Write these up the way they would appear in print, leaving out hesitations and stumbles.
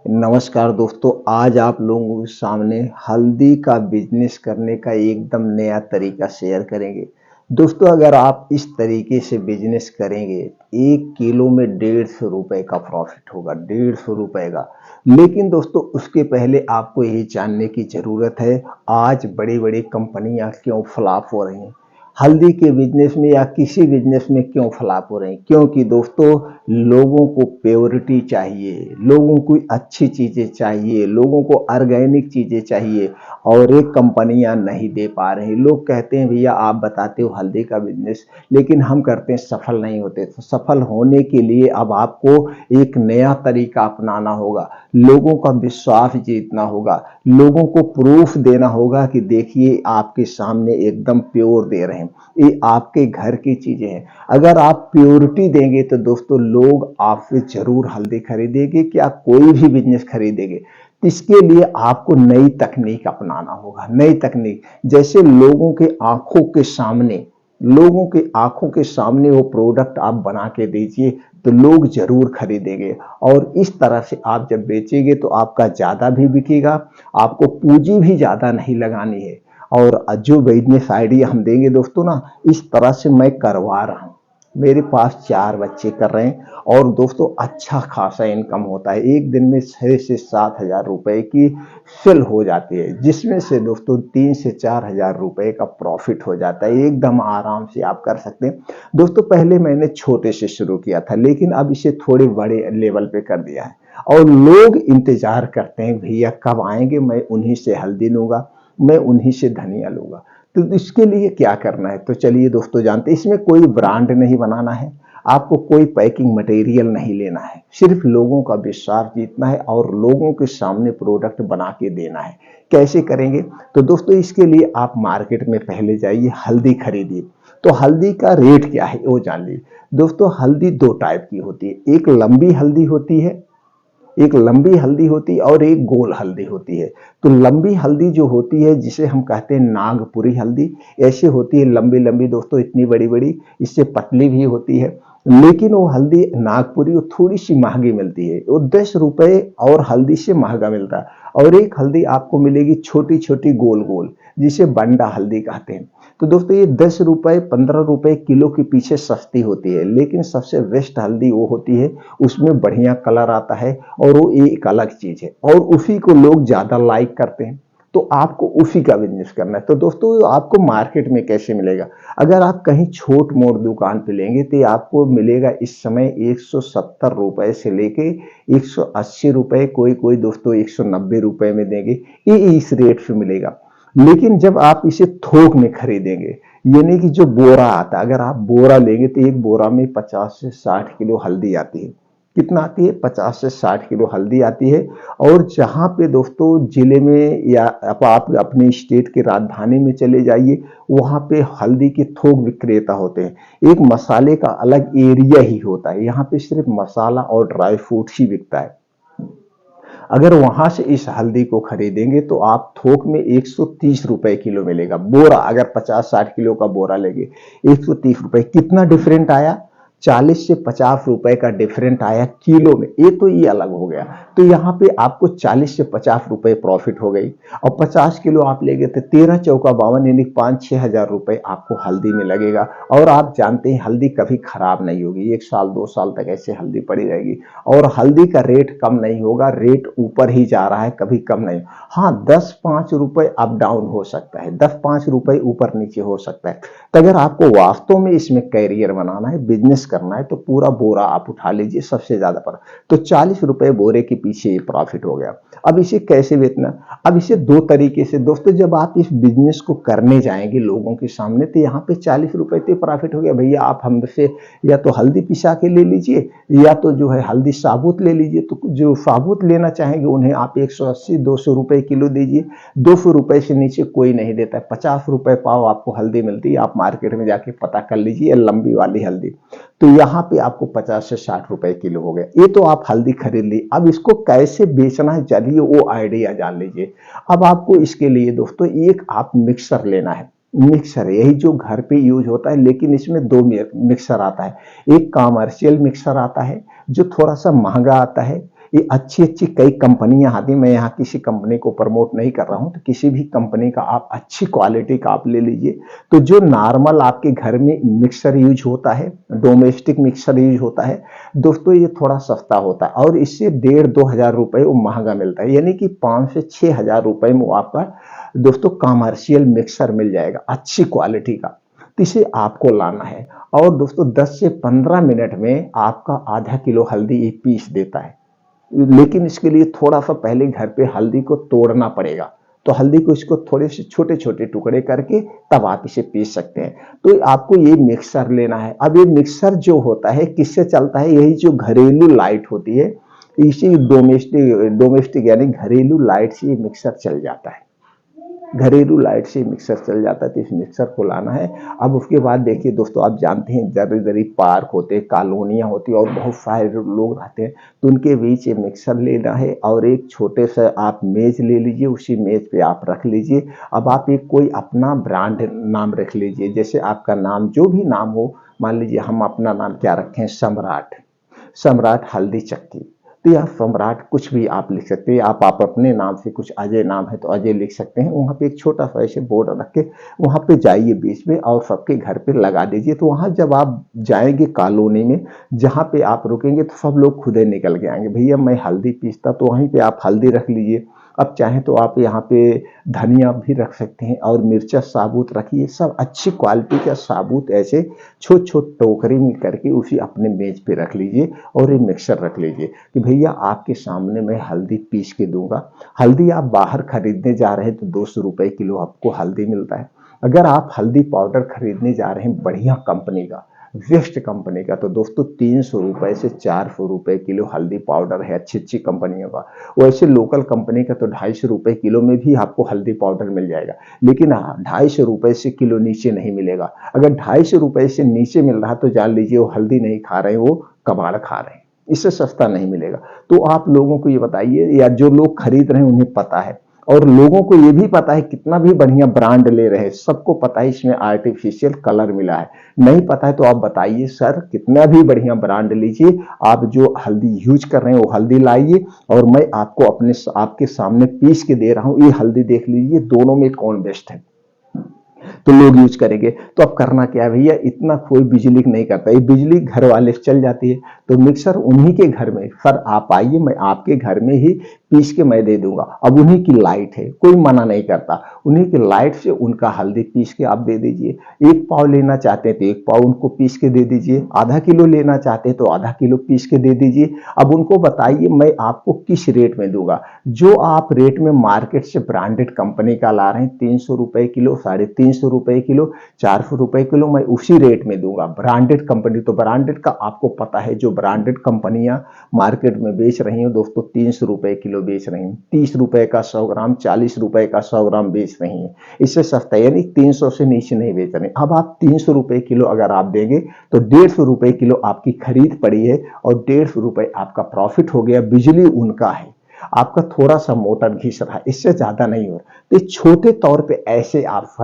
नमस्कार दोस्तों, आज आप लोगों के सामने हल्दी का बिजनेस करने का एकदम नया तरीका शेयर करेंगे। दोस्तों, अगर आप इस तरीके से बिजनेस करेंगे, 1 किलो में 150 रुपए का प्रॉफिट होगा, 150 रुपए का। लेकिन दोस्तों, उसके पहले आपको यही जानने की ज़रूरत है, आज बड़ी-बड़ी कंपनियाँ क्यों फ्लॉप हो रही हैं? हल्दी के बिजनेस में या किसी बिजनेस में क्यों फ्लॉप हो रहे हैं? क्योंकि दोस्तों, लोगों को प्योरिटी चाहिए, लोगों को अच्छी चीज़ें चाहिए, लोगों को ऑर्गेनिक चीज़ें चाहिए और ये कंपनियां नहीं दे पा रही। लोग कहते हैं भैया आप बताते हो हल्दी का बिजनेस, लेकिन हम करते हैं सफल नहीं होते। तो सफल होने के लिए अब आपको एक नया तरीका अपनाना होगा, लोगों का विश्वास जीतना होगा, लोगों को प्रूफ देना होगा कि देखिए आपके सामने एकदम प्योर दे रहे हैं, ये आपके घर की चीज़ें हैं। अगर आप प्योरिटी देंगे तो दोस्तों लोग आपसे जरूर हल्दी खरीदेंगे, क्या कोई भी बिजनेस खरीदेंगे। इसके लिए आपको नई तकनीक अपनाना होगा, नई तकनीक। जैसे लोगों के आंखों के सामने वो प्रोडक्ट आप बना के दीजिए तो लोग जरूर खरीदेंगे। और इस तरह से आप जब बेचेंगे तो आपका ज्यादा भी बिकेगा, आपको पूंजी भी ज्यादा नहीं लगानी है। और जो बिजनेस आइडिया हम देंगे दोस्तों ना, इस तरह से मैं करवा रहा हूँ। मेरे पास 4 बच्चे कर रहे हैं और दोस्तों अच्छा खासा इनकम होता है। एक दिन में 6 से 7 हजार रुपए की सेल हो जाती है, जिसमें से दोस्तों 3 से 4 हजार रुपए का प्रॉफिट हो जाता है। एकदम आराम से आप कर सकते हैं। दोस्तों, पहले मैंने छोटे से शुरू किया था, लेकिन अब इसे थोड़े बड़े लेवल पे कर दिया है और लोग इंतजार करते हैं भैया कब आएंगे, मैं उन्हीं से हल्दी लूंगा, मैं उन्हीं से धनिया लूंगा। तो इसके लिए क्या करना है, तो चलिए दोस्तों जानते हैं। इसमें कोई ब्रांड नहीं बनाना है, आपको कोई पैकिंग मटेरियल नहीं लेना है, सिर्फ लोगों का विश्वास जीतना है और लोगों के सामने प्रोडक्ट बना के देना है। कैसे करेंगे, तो दोस्तों इसके लिए आप मार्केट में पहले जाइए, हल्दी खरीदिए। तो हल्दी का रेट क्या है वो जान लीजिए। दोस्तों, हल्दी 2 टाइप की होती है, एक लंबी हल्दी होती है, एक लंबी हल्दी होती है और एक गोल हल्दी होती है। तो लंबी हल्दी जो होती है, जिसे हम कहते हैं नागपुरी हल्दी, ऐसे होती है लंबी लंबी दोस्तों, इतनी बड़ी बड़ी, इससे पतली भी होती है। लेकिन वो हल्दी नागपुरी वो थोड़ी सी महंगी मिलती है, वो 10 रुपए और हल्दी से महंगा मिलता है। और एक हल्दी आपको मिलेगी छोटी छोटी गोल गोल, जिसे बंडा हल्दी कहते हैं। तो दोस्तों ये 10 रुपए 15 रुपए किलो के पीछे सस्ती होती है, लेकिन सबसे बेस्ट हल्दी वो होती है, उसमें बढ़िया कलर आता है और वो एक अलग चीज है और उसी को लोग ज्यादा लाइक करते हैं। तो आपको उसी का बिजनेस करना है। तो दोस्तों आपको मार्केट में कैसे मिलेगा, अगर आप कहीं छोट मोट दुकान पे लेंगे तो आपको मिलेगा इस समय 170 रुपए से लेके 180 रुपए, कोई कोई दोस्तों 190 रुपए में देंगे, ये इस रेट से मिलेगा। लेकिन जब आप इसे थोक में खरीदेंगे, यानी कि जो बोरा आता है, अगर आप बोरा लेंगे तो एक बोरा में 50 से 60 किलो हल्दी आती है। कितना आती है, 50 से 60 किलो हल्दी आती है। और जहाँ पे दोस्तों जिले में या आप अपने स्टेट के राजधानी में चले जाइए, वहाँ पे हल्दी के थोक विक्रेता होते हैं। एक मसाले का अलग एरिया ही होता है, यहाँ पे सिर्फ मसाला और ड्राई फ्रूट ही बिकता है। अगर वहां से इस हल्दी को खरीदेंगे तो आप थोक में 130 रुपए किलो मिलेगा बोरा। अगर 50-60 किलो का बोरा लेंगे 130 रुपए, कितना डिफरेंट आया, 40 से 50 रुपए का डिफरेंट आया किलो में। ये अलग हो गया। तो यहाँ पे आपको 40 से 50 रुपए प्रॉफिट हो गई। और 50 किलो आप लेंगे तो 13 चौका 52, यानी 5-6 हजार रुपए आपको हल्दी में लगेगा। और आप जानते हैं हल्दी कभी खराब नहीं होगी, 1 साल 2 साल तक ऐसे हल्दी पड़ी रहेगी। और हल्दी का रेट कम नहीं होगा, रेट ऊपर ही जा रहा है, कभी कम नहीं। हाँ, 10-5 रुपए अप डाउन हो सकता है, 10-5 रुपए ऊपर नीचे हो सकता है। तो अगर आपको वास्तव में इसमें कैरियर बनाना है, बिजनेस करना है, तो पूरा बोरा आप उठा लीजिए, सबसे ज्यादा पर। तो 40 रुपए बोरे के पीछे प्रॉफिट हो गया। अब इसे कैसे बेचना, अब इसे 2 तरीके से दोस्तों, जब आप इस बिजनेस को करने जाएंगे लोगों के सामने, तो यहाँ पे 40 रुपए तो प्रॉफिट हो गया। भैया आप हमसे या तो हल्दी पिसा के ले लीजिए, या तो जो है हल्दी साबुत ले लीजिए। तो जो साबुत लेना चाहेंगे उन्हें आप 180-200 रुपए किलो दीजिए। 200 रुपए से नीचे कोई नहीं देता है। 50 रुपए पाव आपको हल्दी मिलती है, आप मार्केट में जाके पता कर लीजिए, लंबी वाली हल्दी। तो यहाँ पे आपको 50 से 60 रुपए किलो हो गया। ये तो आप हल्दी खरीद ली। अब इसको कैसे बेचना है, चलिए वो आइडिया जान लीजिए। अब आपको इसके लिए दोस्तों एक आप मिक्सर लेना है। मिक्सर यही जो घर पे यूज होता है, लेकिन इसमें 2 मिक्सर आता है। एक कमर्शियल मिक्सर आता है जो थोड़ा सा महंगा आता है, ये अच्छी-अच्छी कई कंपनियाँ आती हैं, मैं यहाँ किसी कंपनी को प्रमोट नहीं कर रहा हूँ, तो किसी भी कंपनी का आप अच्छी क्वालिटी का आप ले लीजिए। तो जो नॉर्मल आपके घर में मिक्सर यूज़ होता है, डोमेस्टिक मिक्सर यूज़ होता है, दोस्तों ये थोड़ा सस्ता होता है और इससे 1,500-2 हज़ार रुपए वो महँगा मिलता है, यानी कि 5 से 6 हज़ार रुपए में वो आपका दोस्तों कमर्शियल मिक्सर मिल जाएगा अच्छी क्वालिटी का। तो इसे आपको लाना है और दोस्तों 10 से 15 मिनट में आपका आधा किलो हल्दी ये पीस देता है। लेकिन इसके लिए थोड़ा-सा पहले घर पे हल्दी को तोड़ना पड़ेगा। तो हल्दी को इसको थोड़े से छोटे-छोटे टुकड़े करके तब आप इसे पीस सकते हैं। तो आपको ये मिक्सर लेना है। अब ये मिक्सर जो होता है किससे चलता है? यही जो घरेलू लाइट होती है, इसी डोमेस्टिक यानी घरेलू लाइट से ये मिक्सर चल जाता है। घरेलू लाइट से मिक्सर चल जाता है, तो इस मिक्सर को लाना है। अब उसके बाद देखिए दोस्तों, आप जानते हैं जगह-जगह पार्क होते हैं, कॉलोनियाँ होती हैं और बहुत सारे लोग रहते हैं, तो उनके बीच ये मिक्सर लेना है और एक छोटे से आप मेज़ ले लीजिए, उसी मेज़ पे आप रख लीजिए। अब आप एक कोई अपना ब्रांड नाम रख लीजिए, जैसे आपका नाम जो भी नाम हो, मान लीजिए हम अपना नाम क्या रखें, सम्राट, सम्राट हल्दी चक्की। तो या सम्राट कुछ भी आप लिख सकते हैं। आप अपने नाम से, कुछ अजय नाम है तो अजय लिख सकते हैं। वहाँ पे एक छोटा सा ऐसे बोर्ड रख के वहाँ पे जाइए बीच में और सबके घर पे लगा दीजिए। तो वहाँ जब आप जाएंगे कॉलोनी में, जहाँ पे आप रुकेंगे, तो सब लोग खुद ही निकल के आएंगे, भैया मैं हल्दी पीसता, तो वहीं पे आप हल्दी रख लीजिए। अब चाहें तो आप यहाँ पे धनिया भी रख सकते हैं और मिर्चा साबुत रखिए, सब अच्छी क्वालिटी का साबुत ऐसे छोट छोट टोकरी में करके उसी अपने मेज पे रख लीजिए और ये मिक्सर रख लीजिए कि भैया आपके सामने मैं हल्दी पीस के दूंगा। हल्दी आप बाहर खरीदने जा रहे हैं तो 200 रुपए किलो आपको हल्दी मिलता है। अगर आप हल्दी पाउडर खरीदने जा रहे हैं बढ़िया कंपनी का, वेस्ट कंपनी का, तो दोस्तों 300 रुपए से 400 रुपए किलो हल्दी पाउडर है अच्छी अच्छी कंपनियों का। वैसे लोकल कंपनी का तो 250 रुपए किलो में भी आपको हल्दी पाउडर मिल जाएगा, लेकिन 250 रुपए से किलो नीचे नहीं मिलेगा। अगर 250 रुपए से नीचे मिल रहा तो जान लीजिए वो हल्दी नहीं खा रहे हैं, वो कबाड़ खा रहे हैं, इससे सस्ता नहीं मिलेगा। तो आप लोगों को ये बताइए, या जो लोग खरीद रहे हैं उन्हें पता है और लोगों को ये भी पता है, कितना भी बढ़िया ब्रांड ले रहे हैं सबको पता है इसमें आर्टिफिशियल कलर मिला है। नहीं पता है तो आप बताइए सर, कितना भी बढ़िया ब्रांड लीजिए, आप जो हल्दी यूज कर रहे हैं वो हल्दी लाइए और मैं आपको आपके सामने पीस के दे रहा हूं, ये हल्दी देख लीजिए दोनों में कौन बेस्ट है, तो लोग यूज करेंगे। तो अब करना क्या है भैया, इतना कोई बिजली नहीं करता, ये बिजली घर वाले से चल जाती है। तो मिक्सर उन्हीं के घर में, सर आप आइए मैं आपके घर में ही पीस के मैं दे दूंगा। अब उन्हीं की लाइट है, कोई मना नहीं करता, उन्हीं की लाइट से उनका हल्दी पीस के आप दे दीजिए। 1 पाव लेना चाहते हैं तो 1 पाव उनको पीस के दे दीजिए, आधा किलो लेना चाहते हैं तो आधा किलो पीस के दे दीजिए। अब उनको बताइए मैं आपको किस रेट में दूंगा। जो आप रेट में मार्केट से ब्रांडेड कंपनी का ला रहे हैं 300 रुपए किलो, 350 रुपए किलो, 400 रुपए किलो, मैं उसी रेट में दूंगा। ब्रांडेड कंपनी, तो ब्रांडेड का आपको पता है, जो ब्रांडेड कंपनियां मार्केट में बेच रही हैं दोस्तों 300 रुपए किलो बेच रही हैं, 30 रुपए का 100 ग्राम, 40 रुपए का 100 ग्राम बेच रही हैं। इससे सस्ता यानी 300 से नीचे नहीं बेच रहे। अब आप 300 रुपए किलो अगर आप देंगे तो 150 रुपए किलो आपकी खरीद पड़ी है और 150 रुपए आपका प्रॉफिट हो गया। बिजली उनका है, आपका थोड़ा सा मोटर घिस रहा है, इससे ज्यादा नहीं हो रहा। तो छोटे तौर पे ऐसे आप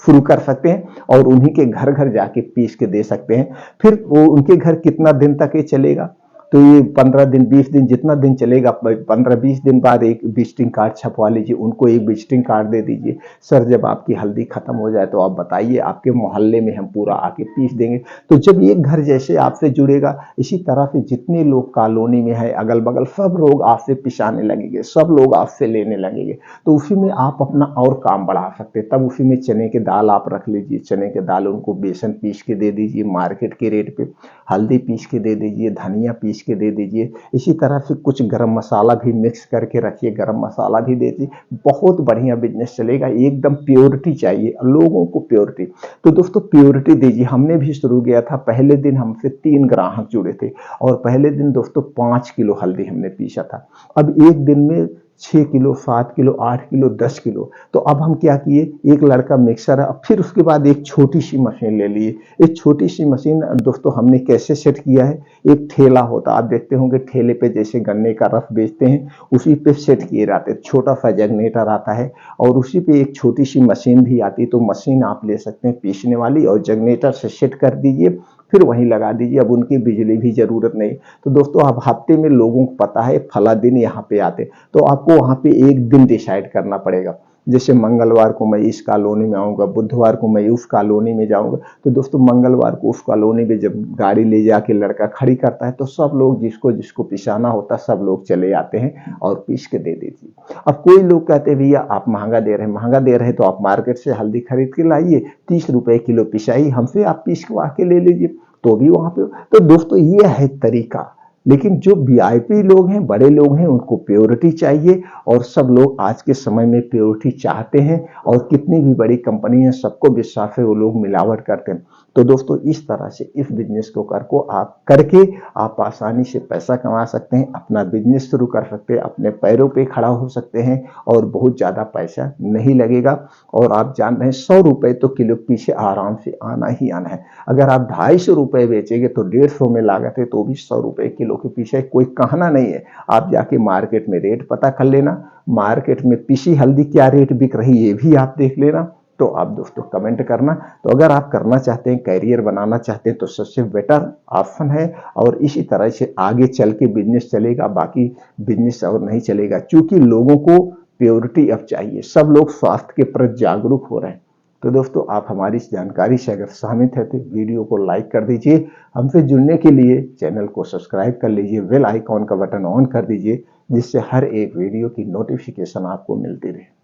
शुरू कर सकते हैं और उन्हीं के घर घर जाके पीस के दे सकते हैं। फिर वो उनके घर कितना दिन तक ये चलेगा, तो ये 15 दिन 20 दिन जितना दिन चलेगा, 15-20 दिन बाद एक विजिटिंग कार्ड छपवा लीजिए, उनको एक विजिटिंग कार्ड दे दीजिए, सर जब आपकी हल्दी खत्म हो जाए तो आप बताइए, आपके मोहल्ले में हम पूरा आके पीस देंगे। तो जब एक घर जैसे आपसे जुड़ेगा, इसी तरह से जितने लोग कॉलोनी में है अगल बगल सब लोग आपसे पिसाने लगेंगे, सब लोग आपसे लेने लगेंगे। तो उसी में आप अपना और काम बढ़ा सकते हैं। तब उसी में चने के दाल आप रख लीजिए, चने के दाल उनको बेसन पीस के दे दीजिए मार्केट के रेट पे, हल्दी पीस के दे दीजिए, धनिया पीस के दे दीजिए। इसी तरह से कुछ गरम मसाला भी मिक्स करके रखिए, गरम मसाला भी दे दीजिए, बहुत बढ़िया बिजनेस चलेगा। एकदम प्योरिटी चाहिए लोगों को, प्योरिटी। तो दोस्तों प्योरिटी दीजिए। हमने भी शुरू किया था, पहले दिन हमसे 3 ग्राहक जुड़े थे और पहले दिन दोस्तों 5 किलो हल्दी हमने पीसा था। अब एक दिन में 6 किलो, 7 किलो, 8 किलो, 10 किलो। तो अब हम क्या किए, एक लड़का मिक्सर है, फिर उसके बाद एक छोटी सी मशीन ले लिए। एक छोटी सी मशीन दोस्तों हमने कैसे सेट किया है, एक ठेला होता, आप देखते होंगे ठेले पे जैसे गन्ने का रस बेचते हैं, उसी पे सेट किए रहते, छोटा सा जनरेटर आता है और उसी पे एक छोटी सी मशीन भी आती है। तो मशीन आप ले सकते हैं पीसने वाली और जनरेटर से सेट कर दीजिए, फिर वहीं लगा दीजिए, अब उनकी बिजली भी जरूरत नहीं। तो दोस्तों आप हफ्ते में लोगों को पता है फला दिन यहाँ पे आते, तो आपको वहाँ पे एक दिन डिसाइड करना पड़ेगा। जैसे मंगलवार को मैं इस कॉलोनी में आऊंगा, बुधवार को मैं उस कॉलोनी में जाऊंगा। तो दोस्तों मंगलवार को उस कॉलोनी में जब गाड़ी ले जाके लड़का खड़ी करता है तो सब लोग जिसको जिसको पिसाना होता है सब लोग चले आते हैं और पीस के दे दीजिए। अब कोई लोग कहते हैं भैया आप महंगा दे रहे हैं, महंगा दे रहे हैं तो आप मार्केट से हल्दी खरीद के लाइए, 30 रुपए किलो पिसाई, हमसे आप पीसवा के ले लीजिए, तो भी वहां पे। तो दोस्तों ये है तरीका। लेकिन जो वीआईपी लोग हैं, बड़े लोग हैं, उनको प्योरिटी चाहिए, और सब लोग आज के समय में प्योरिटी चाहते हैं, और कितनी भी बड़ी कंपनी है सबको विश्वास है वो लोग मिलावट करते हैं। तो दोस्तों इस तरह से इस बिजनेस को आप करके आप आसानी से पैसा कमा सकते हैं, अपना बिजनेस शुरू कर सकते हैं, अपने पैरों पे खड़ा हो सकते हैं, और बहुत ज्यादा पैसा नहीं लगेगा। और आप जान रहे हैं 100 रुपए तो किलो पीछे आराम से आना ही आना है। अगर आप 250 रुपए बेचेंगे तो 150 में लागत है, तो भी 100 रुपए किलो के पीछे कोई कहना नहीं है। आप जाके मार्केट में रेट पता कर लेना, मार्केट में पीसी हल्दी क्या रेट बिक रही है ये भी आप देख लेना। तो आप दोस्तों कमेंट करना। तो अगर आप करना चाहते हैं, कैरियर बनाना चाहते हैं, तो सबसे बेटर ऑप्शन है, और इसी तरह से आगे चल के बिजनेस चलेगा, बाकी बिजनेस और नहीं चलेगा, क्योंकि लोगों को प्योरिटी अब चाहिए, सब लोग स्वास्थ्य के प्रति जागरूक हो रहे हैं। तो दोस्तों आप हमारी इस जानकारी से अगर सहमत है तो वीडियो को लाइक कर दीजिए, हमसे जुड़ने के लिए चैनल को सब्सक्राइब कर लीजिए, बेल आइकॉन का बटन ऑन कर दीजिए, जिससे हर एक वीडियो की नोटिफिकेशन आपको मिलती रहे।